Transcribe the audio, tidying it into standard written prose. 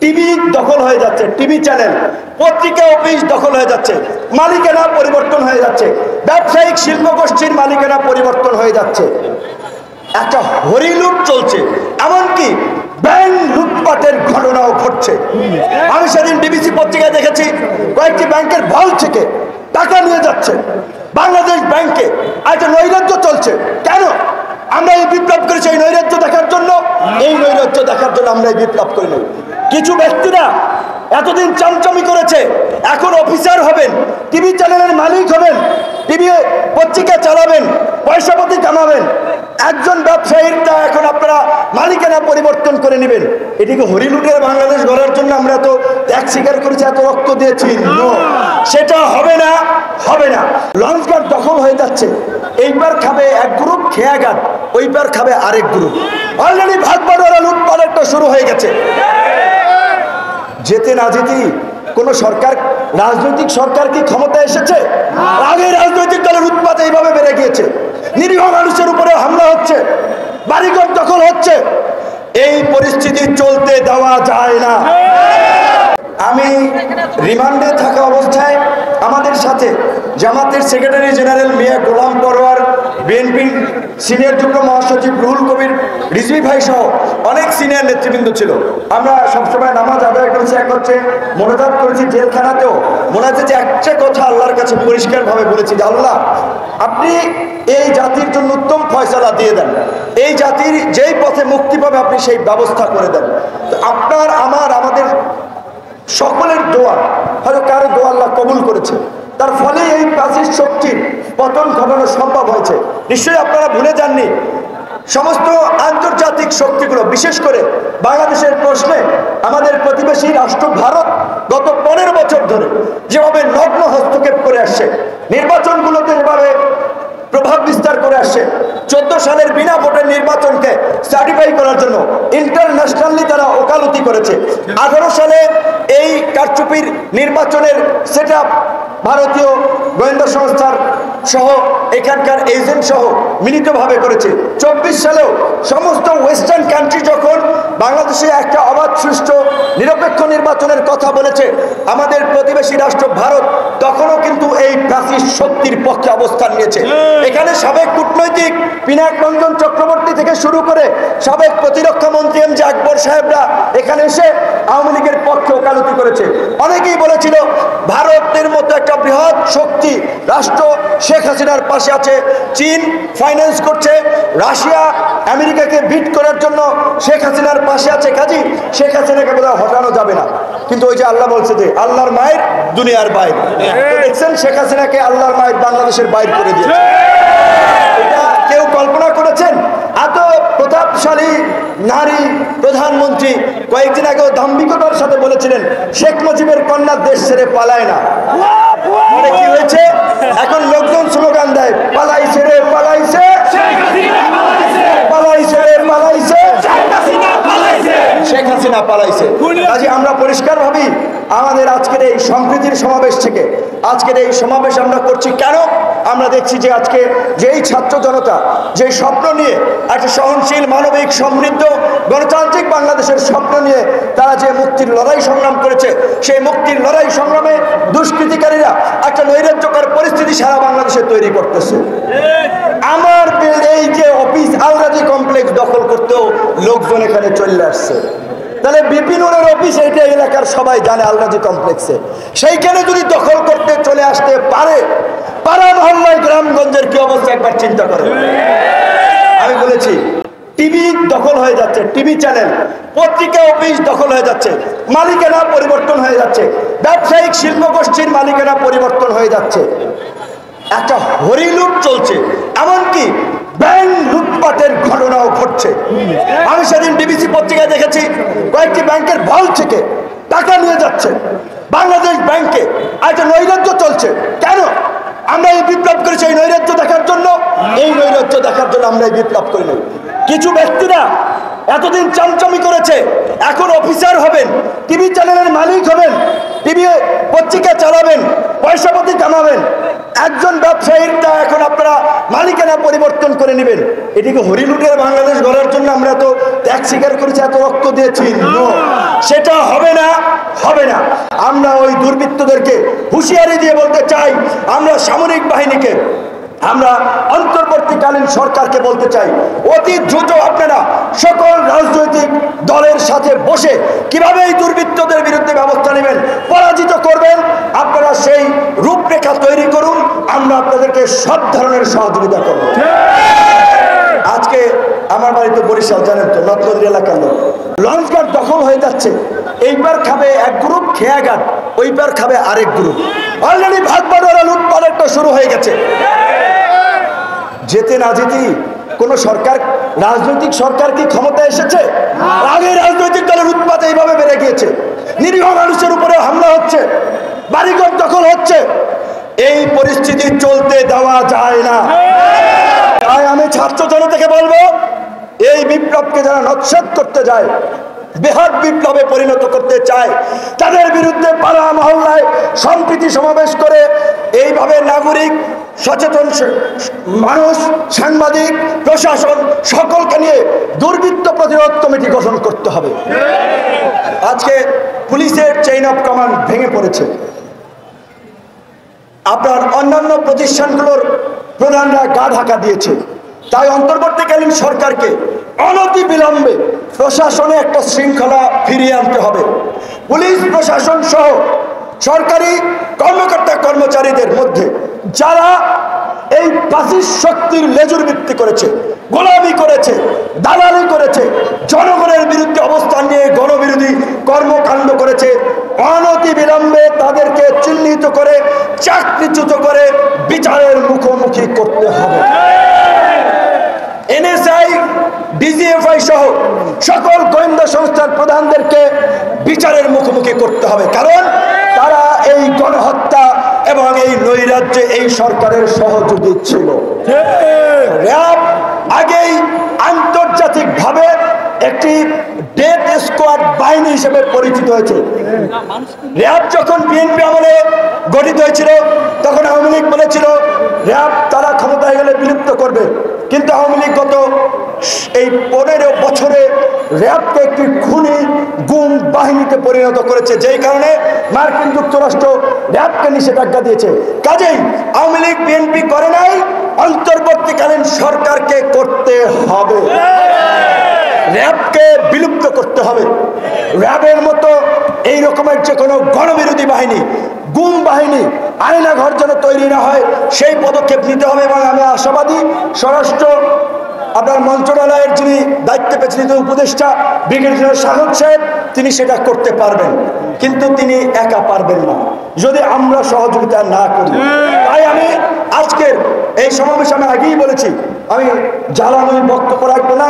TV দখল হয়ে যাচ্ছে, টিভি চ্যানেল, পত্রিকা অফিস দখল হয়ে যাচ্ছে, মালিকানা পরিবর্তন হয়ে যাচ্ছে, ব্যবসায়িক শিল্পগোষ্ঠীর মালিকানা পরিবর্তন হয়ে যাচ্ছে, একটা হরিলুট চলছে, এমনকি ব্যাংক লুটপাটের ঘটনাও ঘটছে। আমি সেদিন ডিবিসি পত্রিকায় দেখেছি কয়েকটি ব্যাংকের ভল্ট থেকে টাকা নিয়ে যাচ্ছে বাংলাদেশ ব্যাংকে। একটা নৈরাজ্য চলছে। কেন আমরা এই বিপ্লব করেছি? এই নৈরাজ্য দেখার জন্য। এই নৈরাজ্য দেখার জন্য আমরা এই বিপ্লব করি নাই। কিছু ব্যক্তিরা এতদিন চামচামি করেছে, এখন অফিসার হবেন, টিভি চ্যানেলের মালিক হবেন, টিভি পত্রিকা চালাবেন, পয়সাপাতি কামাবেন। একজন ব্যবসায়ীর তা এখন আপনারা মালিকানা পরিবর্তন করে নেবেন। এটিকে হরিলুটের বাংলাদেশ গড়ার জন্য আমরা তো ত্যাগ স্বীকার করেছি, এত রক্ত দিয়েছি। সেটা হবে না, হবে না। লঞ্চঘাট দখল হয়ে যাচ্ছে, এইবার খাবে এক গ্রুপ খেয়াঘাট, ওইবার খাবে আরেক গ্রুপ। অলরেডি ভাগ বাটোয়ারা লুটপাটটা শুরু হয়ে গেছে। যেতে না যেতেই কোন সরকার, রাজনৈতিক সরকার কি ক্ষমতা এসেছে? আগে রাজনৈতিক দলের উৎপাত এইভাবে বেড়ে গিয়েছে, নিরীহ মানুষের উপরে হামলা হচ্ছে, বাড়িঘর দখল হচ্ছে। এই পরিস্থিতি চলতে দেওয়া যায় না। আমি রিমান্ডে থাকা অবস্থায় আমাদের সাথে জামাতের সেক্রেটারি জেনারেল মিয়া গোলাম পরোয়ার, বিএনপির সিনিয়র যুগ্ম মহাসচিব রুহুল কবির রিজভী ভাই সহ অনেক সিনিয়র নেতৃবৃন্দ ছিল। আমরা সবসময় নামাজ আদায় করেছি, এক হচ্ছে মোনাজাত করেছি জেলখানাতেও। মনে হচ্ছে যে একটা কথা আল্লাহর কাছে পরিষ্কারভাবে বলেছি যে আল্লাহ, আপনি এই জাতির জন্য উত্তম ফয়সালা দিয়ে দেন, এই জাতির যেই পথে মুক্তি পাবে আপনি সেই ব্যবস্থা করে দেন। তো আপনার আমাদের সকলের দোয়া, হয়তো কারো দোয়া আল্লাহ কবুল করেছে, তার ফলে এই প্রাচীর শক্তির পতন ঘটানো সম্ভব হয়েছে। নিশ্চয়ই আপনারা ভুলে যাননি সমস্ত আন্তর্জাতিক শক্তিগুলো, বিশেষ করে বাংলাদেশের প্রশ্নে আমাদের প্রতিবেশী রাষ্ট্র ভারত গত 15 বছর ধরে যেভাবে নগ্ন হস্তক্ষেপ করে আসছে, নির্বাচনগুলোতে এভাবে প্রভাব বিস্তার করে আসছে। 14 সালের বিনা ভোটের নির্বাচনকে সার্টিফাই করার জন্য ইন্টারন্যাশনালি তারা ওকালতি করেছে। 18 সালে এই কারচুপির নির্বাচনের সেটআপ ভারতীয় গোয়েন্দা সংস্থার সহ এখানকার এজেন্ট সহ মিলিতভাবে করেছে। 24 সালেও সমস্ত ওয়েস্টার্ন কান্ট্রি যখন বাংলাদেশে একটা অবাধ সুষ্ঠু নিরপেক্ষ নির্বাচনের কথা বলেছে, আমাদের প্রতিবেশী রাষ্ট্র ভারত তখনও কিন্তু এই প্রাচীর শক্তির পক্ষে অবস্থান নিয়েছে। এখানে সাবেক কূটনৈতিক পিনাক রঞ্জন চক্রবর্তী থেকে শুরু করে সাবেক প্রতিরক্ষা মন্ত্রী এম জে আকবর সাহেবরা এখানে এসে আওয়ামী লীগের পক্ষে ওকালতি করেছে। অনেকেই বলেছিল ভারতের মতো একটা বৃহৎ শক্তি রাষ্ট্র শেখ হাসিনার পাশে আছে, চীন ফাইন্যান্স করছে, রাশিয়া আমেরিকাকে বিট করার জন্য শেখ হাসিনার পাশে আছে, কাজী শেখ হাসিনাকে বোধহয় হটানো যাবে না। কিন্তু ওই যে আল্লাহ বলছে যে আল্লাহর মায়ের দুনিয়ার বাইরে, দেখছেন শেখ হাসিনাকে আল্লাহর মায়ের বাংলাদেশের বাইরে করে দিয়েছে। এটা কেউ কল্পনা করেছেন? এত প্রতাপশালী নারী প্রধানমন্ত্রী কয়েকদিন আগেও দাম্ভিকতার সাথে বলেছিলেন শেখ মুজিবের কন্যা দেশ ছেড়ে পালায় না। মানে কি হয়েছে? এখন লোকজন স্লোগান দেয় পালাইছে রে পালাইছে, পালাইছে রে পালাইছে, শেখ হাসিনা পালাইছে। কাজে আমরা পরিষ্কার ভাবি আমাদের আজকের এই সম্প্রীতির সমাবেশ থেকে, আজকের এই সমাবেশ আমরা করছি কেন? আমরা দেখছি যে আজকে যেই ছাত্র জনতা যে স্বপ্ন নিয়ে একটা সহনশীল মানবিক সমৃদ্ধ গণতান্ত্রিক বাংলাদেশের স্বপ্ন নিয়ে তারা যে মুক্তির লড়াই সংগ্রাম করেছে, সেই মুক্তির লড়াই সংগ্রামে দুষ্কৃতিকারীরা একটা নৈরাজ্যকর পরিস্থিতি সারা বাংলাদেশে তৈরি করতেছে। আমার এই যে অফিস আলরাজি কমপ্লেক্স দখল করতেও লোকজন এখানে চলে আসছে। তাহলে বিপিনুরের অফিস এইটা এলাকার সবাই জানে আলরাজি কমপ্লেক্সে, সেইখানে যদি দখল করতে চলে আসতে পারে, পাড়া মহল্লায় গ্রামগঞ্জের কি অবস্থা একবার চিন্তা করে। আমি বলেছি টিভি দখল হয়ে যাচ্ছে, টিভি চ্যানেল, পত্রিকা অফিস দখল হয়ে যাচ্ছে, মালিকানা পরিবর্তন হয়ে যাচ্ছে, ব্যবসায়িক শিল্পগোষ্ঠীর মালিকানা পরিবর্তন হয়ে যাচ্ছে, একটা হরিলুট চলছে, এমনকি ব্যাংক লুটপাটের ঘটনাও ঘটছে। আমি সেদিন ডিবিসি পত্রিকায় দেখেছি কয়েকটি ব্যাংকের ভল্ট থেকে টাকা নিয়ে যাচ্ছে বাংলাদেশ ব্যাংকে। একটা নৈরাজ্য চলছে। কেন আমরা এই বিপ্লব করেছি? এই নৈরাজ্য দেখার জন্য। এই নৈরাজ্য দেখার জন্য আমরা এই বিপ্লব করি নাই। কিছু ব্যক্তিরা এতদিন চামচামি করেছে, এখন অফিসার হবেন, টিভি চ্যানেলের মালিক হবেন, টিভি পত্রিকা চালাবেন, পয়সাপাতি কামাবেন। একজন ব্যবসায়ীর তা এখন আপনারা মালিকানা পরিবর্তন করে নেবেন। এটিকে হরিলুটের বাংলাদেশ গড়ার জন্য আমরা তো ত্যাগ স্বীকার করেছি, এত রক্ত দিয়েছি। সেটা হবে না, হবে না। আমরা ওই দুর্বৃত্তদেরকে হুঁশিয়ারি দিয়ে বলতে চাই, আমরা সামরিক বাহিনীকে, আমরা অন্তর্বর্তীকালীন সরকারকে বলতে চাই, অতি দ্রুত আপনারা সকল রাজনৈতিক দলের সাথে বসে কিভাবে এই দুর্বৃত্তদের বিরুদ্ধে ব্যবস্থা নেবেন, পরাজিত করবেন, আপনারা সেই রূপরেখা তৈরি করুন। আমরা আপনাদেরকে সব ধরনের সহযোগিতা করব। আজকে আমার বাড়ি তো বরিশাল, জানেন তো, নদনদী এলাকার লোক। লঞ্চঘাট দখল হয়ে যাচ্ছে, এইবার খাবে এক গ্রুপ, খেয়াঘাট ওইবার খাবে আরেক গ্রুপ। অলরেডি ভাগ বাটোয়ারা, লুটপাট একটা শুরু হয়ে গেছে। যেতে না যেতেই কোন সরকার, রাজনৈতিক সরকার কি ক্ষমতা এসেছে? আগে রাজনৈতিক দলের উৎপাত এইভাবে বেড়ে গিয়েছে, নিরীহ মানুষের উপরে হামলা হচ্ছে, বাড়িঘর দখল হচ্ছে। এই পরিস্থিতি চলতে দেওয়া যায় না। তাই আমি ছাত্র জনতাকে বলবো, এই বিপ্লবকে যারা নস্যাৎ করতে যায়, বৃহৎ বিপ্লবে পরিণত করতে চায়, তাদের বিরুদ্ধে পাড়া মহল্লায় সম্প্রীতি সমাবেশ করে এইভাবে নাগরিক, সচেতন মানুষ, সাংবাদিক, প্রশাসন সকলকে নিয়ে দুর্বৃত্ত প্রতিরোধ কমিটি গঠন করতে হবে। আজকে পুলিশের চেইন অফ কমান্ড ভেঙে পড়েছে। আপনার অন্যান্য প্রতিষ্ঠানগুলোর প্রধানরা গা ঢাকা দিয়েছে। তাই অন্তর্বর্তীকালীন সরকারকে অনতিবিলম্বে প্রশাসনে একটা শৃঙ্খলা ফিরিয়ে আনতে হবে। পুলিশ প্রশাসন সহ সরকারি কর্মকর্তা কর্মচারীদের মধ্যে যারা এই ফ্যাসিস্ট শক্তির লেজুর ভিত্তি করেছে, গোলামি করেছে, দালালি করেছে, জনগণের বিরুদ্ধে অবস্থান নিয়ে গণবিরোধী কর্মকাণ্ড করেছে, অনতিবিলম্বে তাদেরকে চিহ্নিত করে চাকরিচ্যুত করে বিচারের মুখোমুখি করতে হবে। এনএসআই, ডিজিএফআই সহ সকল গোয়েন্দা সংস্থার প্রধানদেরকে বিচারের মুখোমুখি করতে হবে, কারণ তারা এই গণহত্যা এবং এই নৈরাজ্যে এই সরকারের সহযোগী ছিল। র্যাব আগেই আন্তর্জাতিকভাবে একটি ডেথ স্কোয়াড বাহিনী হিসেবে পরিচিত হয়েছে। র্যাব যখন বিএনপি আমলে গঠিত হয়েছিল, তখন আওয়ামী লীগ বলেছিল র্যাব তারা ক্ষমতায় গেলে বিলুপ্ত করবে, কিন্তু আওয়ামী লীগ গত এই 15 বছরে র্যাবকে একটি খুনি গুম বাহিনীতে পরিণত করেছে, যেই কারণে মার্কিন যুক্তরাষ্ট্র র্যাবকে নিষেধাজ্ঞা দিয়েছে। কাজেই আওয়ামী লীগ বিএনপি করে নাই, অন্তর্বর্তীকালীন সরকারকে করতে হবে। র্যাবকে বিলুপ্ত করতে হবে। র্যাবের মতো এই রকমের যে কোনো গণবিরোধী বাহিনী, গুম বাহিনী, আয়না ঘর যেন তৈরি না হয়, সেই পদক্ষেপ নিতে হবে। এবং আমি আশাবাদী স্বরাষ্ট্র আপনার মন্ত্রণালয়ের যিনি দায়িত্বে পেয়েছেন উপদেষ্টা ব্রিগেডিয়ার সাগর সাহেব, তিনি সেটা করতে পারবেন, কিন্তু তিনি একা পারবেন না যদি আমরা সহযোগিতা না করি। তাই আমি আজকের এই সমাবেশে আমি আগেই বলেছি, আমি জ্বালানি বক্তব্য রাখবো না।